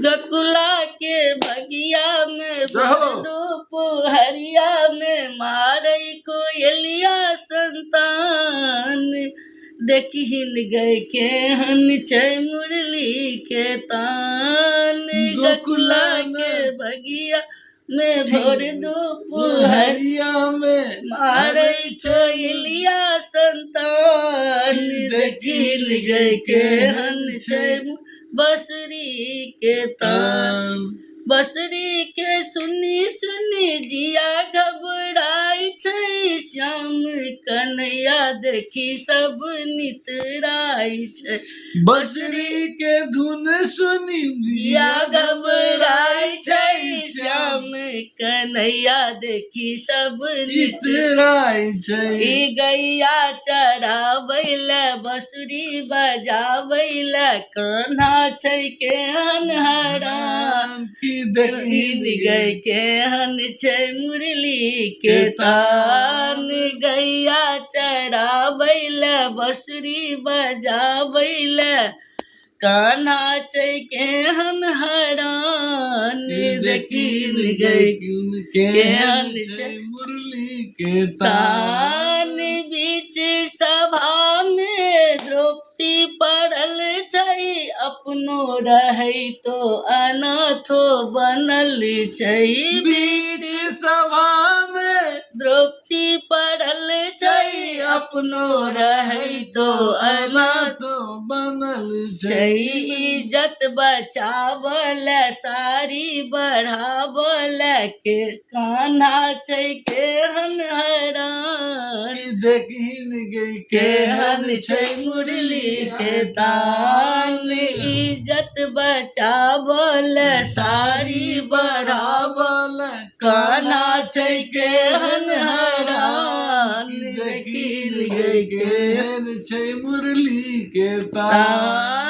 गकुला के बगिया में दोपहरिया में मारई कोयलिया संतान देखिन गए के हन चय मुरली के तान गकुला के बगिया में भोर दोपहरिया में मारई कोयलिया संतान देखिन गए के हन चय बसरी के तान बसरी के सुनी सुनी जिया घबराई छै श्याम कन्हैया देखी सब नितराई छै बसरी के धुन सुनी जिया घबराई छै श्याम कन्हैया देखी सब नितराई छै गैया चरावैला बसरी बजावैला कान्हा छै केहन हराम की देखिन गए केहन छै मुरली के तान गैया चरावैला बसरी बजावैला कान्हा छै केहन हरान देखिन गए केहन छै मुरली के तान बीच सभा में द्रौपदी पड़ल छै अपनो रहै तो अनाथो बनल छै बीच सभा में द्रौपदी पड़ल छै अपनो रहै तो अनाथो बनल छै इज्जत बचावल सारी बढ़ावल के कान्हा छै केहन हरान देखिन गई केहन छै मुरली के तान इज्जत बचावल सारी बढ़ावल कान्हा छै केहन हरान देखिन गई केहन छै मुरली के तान।